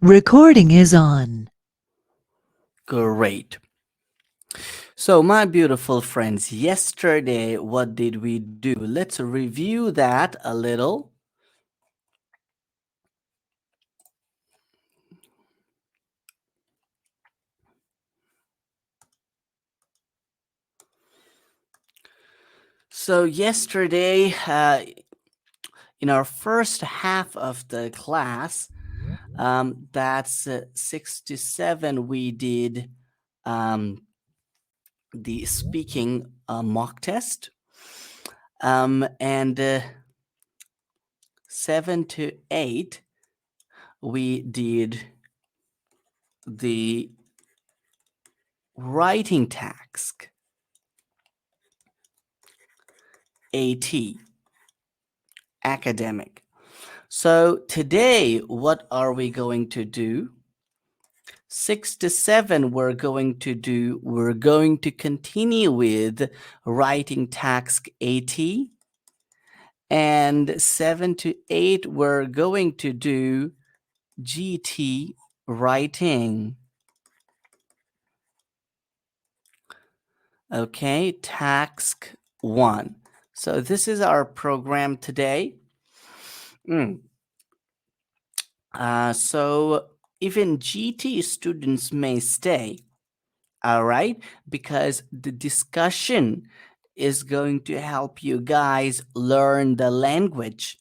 Recording is on. Great. So, my beautiful friends, yesterday, what did we do? Let's review that a little. So, yesterday, in our first half of the class, that's 67, we did the speaking mock test. And 7 to 8, we did the writing task, AT, academic. So today, what are we going to do? 6 to 7, we're going to continue with writing task AT. And 7 to 8, we're going to do GT writing. Okay, task 1. So this is our program today. So even GT students may stay, all right, because the discussion is going to help you guys learn the language,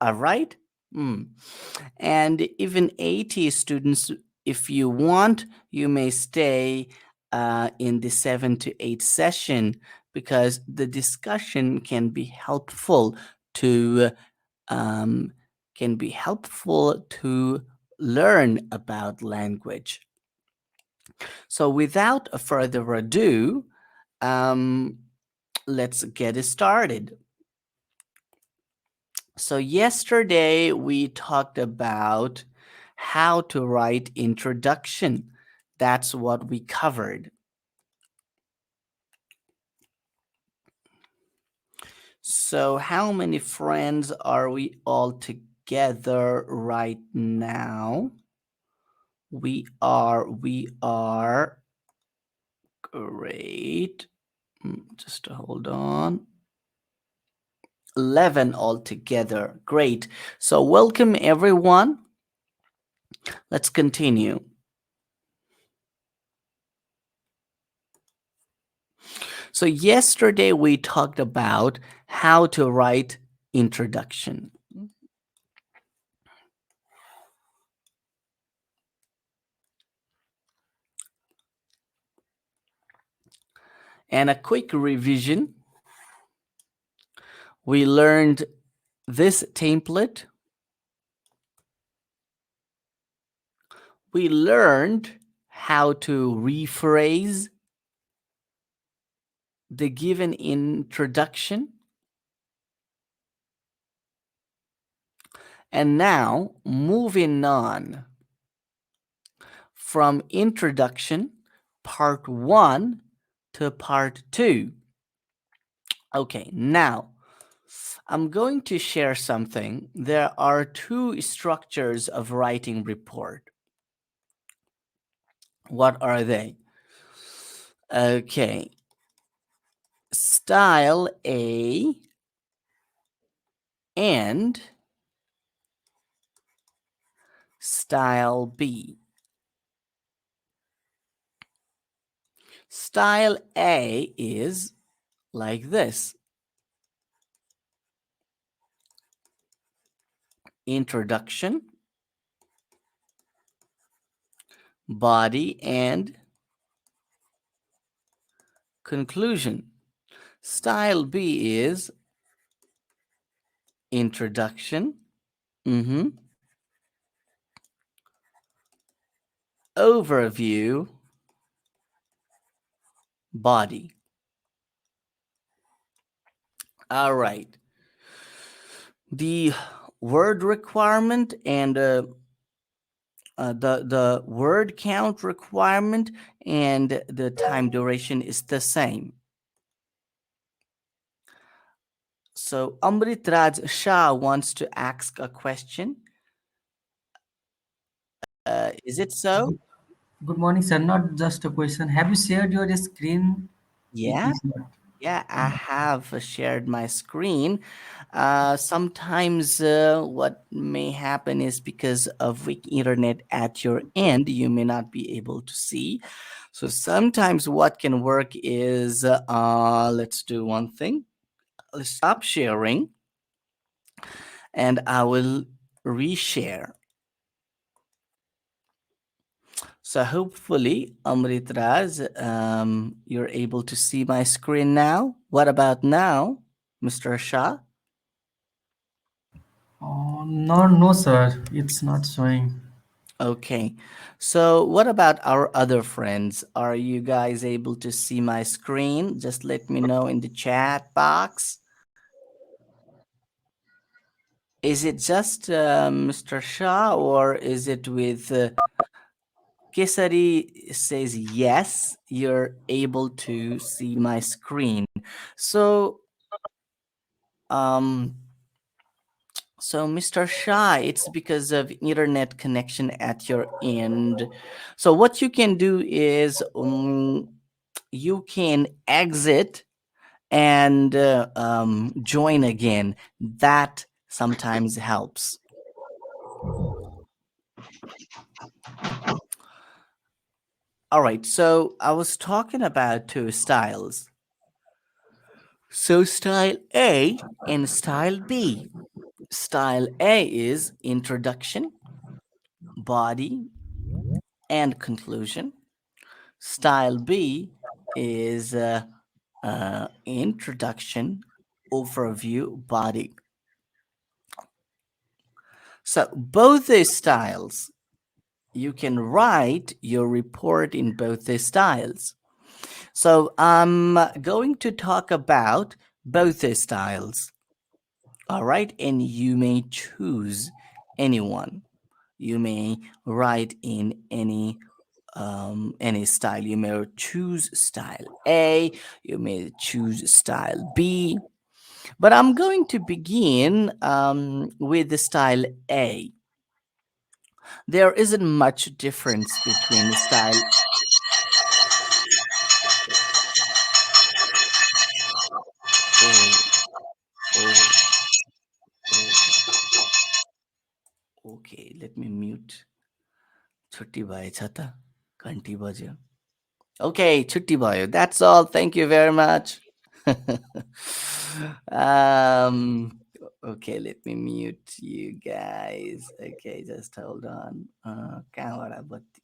all right. And even AT students, if you want, you may stay in the 7 to 8 session, because the discussion can be helpful to um, learn about language. So without further ado, um, let's get started. So yesterday we talked about how to write introduction. That's what we covered. So how many friends are we all together right now? We are great. Just hold on. 11 altogether. Great. So welcome everyone. Let's continue. So yesterday we talked about how to write introduction. And a quick revision, we learned this template. We learned how to rephrase the given introduction. And now, moving on from introduction, part 1 to part 2. Okay, now I'm going to share something. There are 2 structures of writing report. What are they? Okay. Style A and style B. Style A is like this: introduction, body, and conclusion. Style B is introduction, overview, body. All right. The word requirement and the word count requirement and the time duration is the same. So Amrit Raj Shah wants to ask a question. Is it so? Good, good morning, sir. Not just a question. Have you shared your screen? It Yeah, is not. yeah, I have shared my screen. Sometimes what may happen is because of weak internet at your end, you may not be able to see. So sometimes what can work is let's do one thing. Let's stop sharing and I will reshare. So hopefully, Amritraj, you're able to see my screen now. What about now, Mr. Shah? No, no, sir. It's not showing. Okay. So what about our other friends? Are you guys able to see my screen? Just let me know in the chat box. Is it just Mr. Shah or is it with Kesari says yes, you're able to see my screen. So um Mr. Shah, it's because of internet connection at your end. So what you can do is you can exit and join again. That sometimes helps. All right. So I was talking about two styles. So style A and style B. Style A is introduction, body, and conclusion. Style B is introduction, overview, body. So both these styles, you can write your report in both these styles. So I'm going to talk about both these styles. All right, and you may choose anyone. You may write in any style. You may choose style A, you may choose style B, but I'm going to begin with the style A. There isn't much difference between style. Oh, oh, oh. Okay, let me mute. छुट्टी भएछ त घन्टी बज्यो. Okay, छुट्टी भयो. That's all. Thank you very much. um, okay, let me mute you guys. Okay, just hold on. कहाँबाट बत्ती.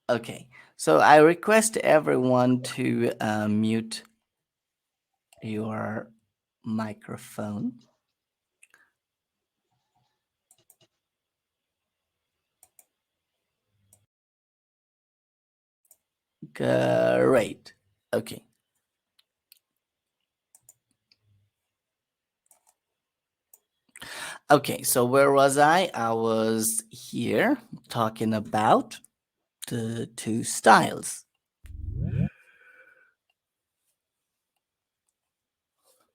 Okay, so I request everyone to mute your microphone. Great. Okay. Okay, so where was I? I was here talking about the two styles.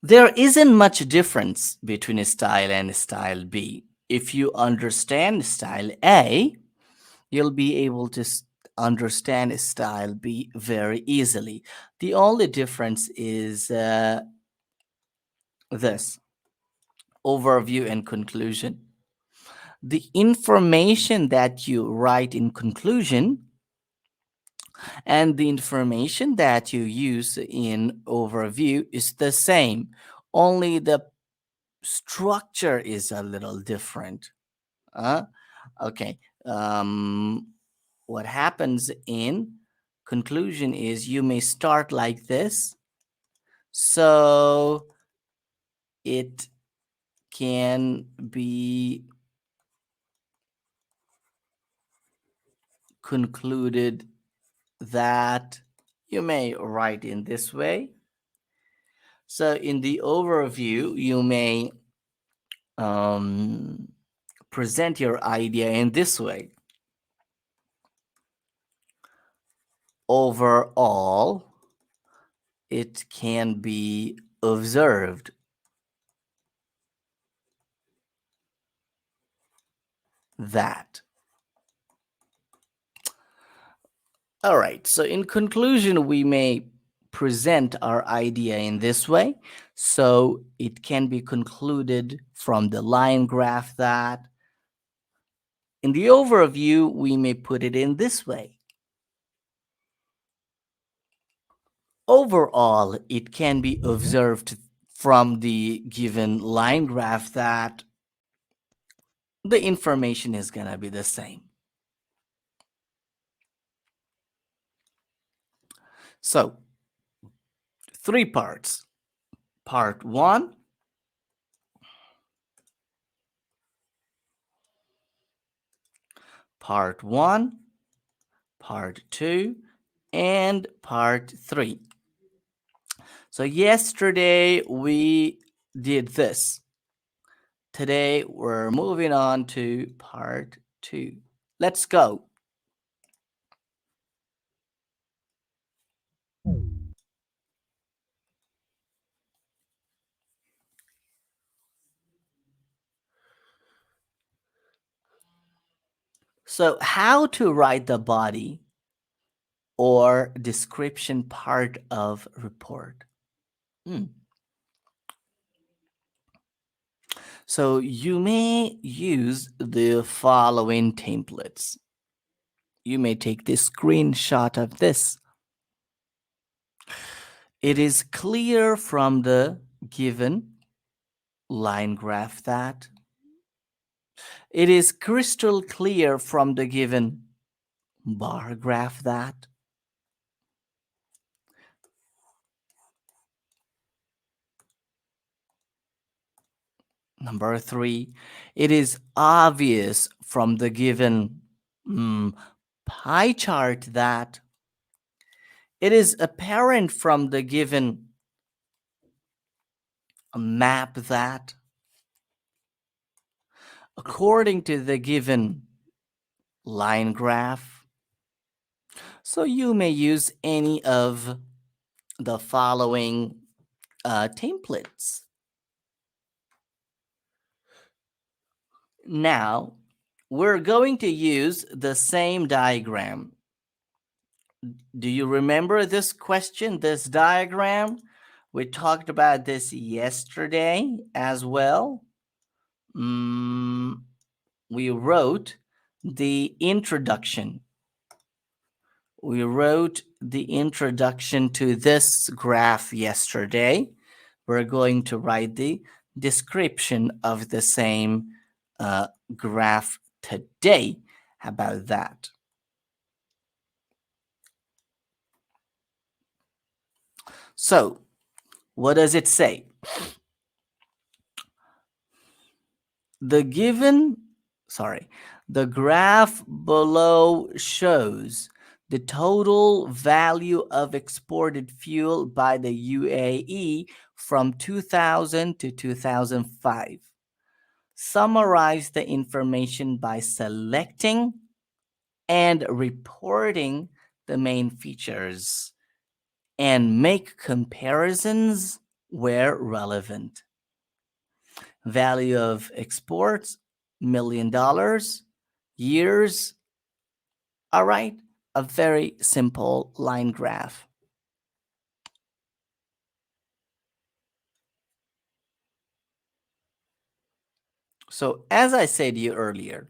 There isn't much difference between a style and a style B. If you understand style A, you'll be able to understand style B very easily. The only difference is this overview and conclusion. The information that you write in conclusion and the information that you use in overview is the same, only the structure is a little different. Okay. What happens in conclusion is you may start like this, so it can be concluded that you may write in this way. So in the overview, you may um, present your idea in this way. Overall, it can be observed that. All right, so in conclusion, we may present our idea in this way. So it can be concluded from the line graph that in the overview, we may put it in this way. Overall, it can be observed from the given line graph that the information is going to be the same. So, three parts. Part one, part one, part two, and part three. So, yesterday we did this. Today we're moving on to part two. Let's go. So, how to write the body or description part of report? Hmm. So, you may use the following templates. You may take this screenshot of this. It is clear from the given line graph that it is crystal clear from the given bar graph that number three, it is obvious from the given pie chart that it is apparent from the given map that according to the given line graph. So you may use any of the following templates. Now, we're going to use the same diagram. Do you remember this question, this diagram? We talked about this yesterday as well. We wrote the introduction. We wrote the introduction to this graph yesterday. We're going to write the description of the same graph today. How about that? So, what does it say? The graph below shows the total value of exported fuel by the UAE from 2000 to 2005. Summarize the information by selecting and reporting the main features and make comparisons where relevant. Value of exports, $1 million, years. All right, a very simple line graph. So as I said to you earlier,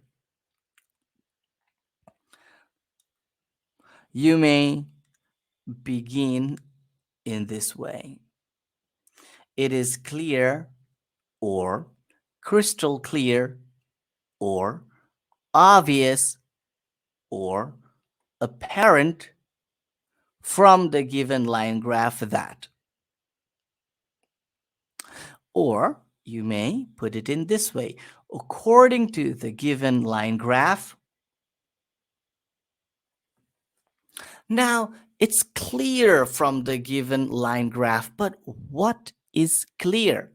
you may begin in this way. It is clear or crystal clear or obvious or apparent from the given line graph that. Or you may put it in this way. According to the given line graph, now it's clear from the given line graph, but what is clear?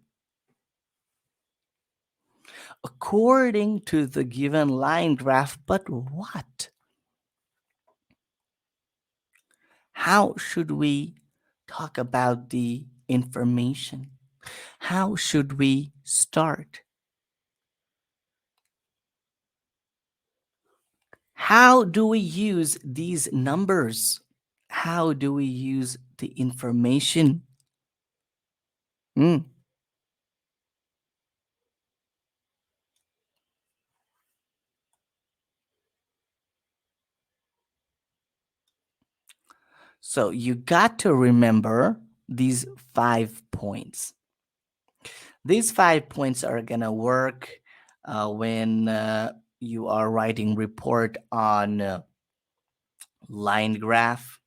According to the given line graph, but what? How should we talk about the information? How should we start? How do we use these numbers? How do we use the information? Hmm. So you got to remember these 5 points. These 5 points are gonna work when you are writing report on line graph,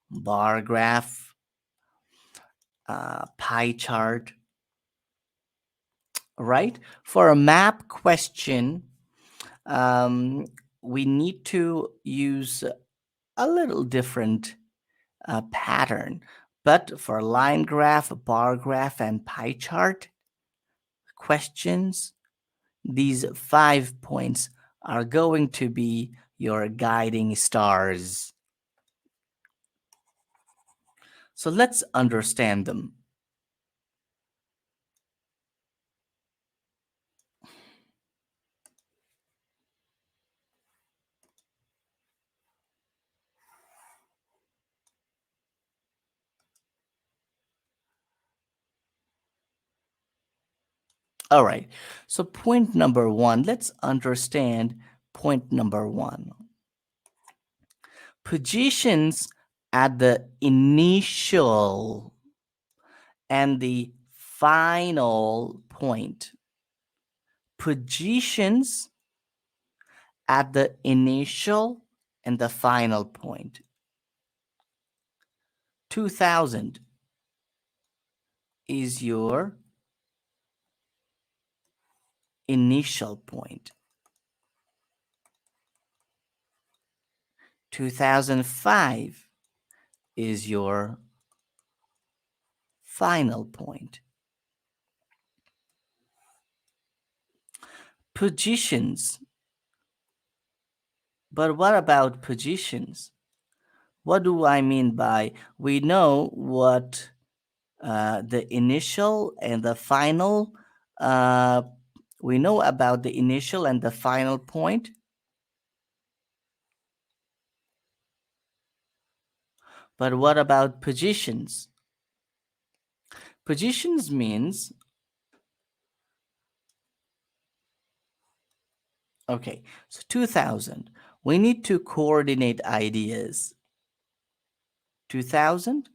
bar graph, pie chart, right? For a map question, um, we need to use a little different pattern. But for line graph, bar graph, and pie chart questions, these 5 points are going to be your guiding stars. So let's understand them. All right. So point number one, let's understand point number one. Positions at the initial and the final point. Positions at the initial and the final point. 2000 is your initial point. 2005 is your final point. Positions. But what about positions? What do I mean by we know what the initial and the final, uh, we know about the initial and the final point, but what about positions? Positions means, okay, so 2000, we need to coordinate ideas. 2000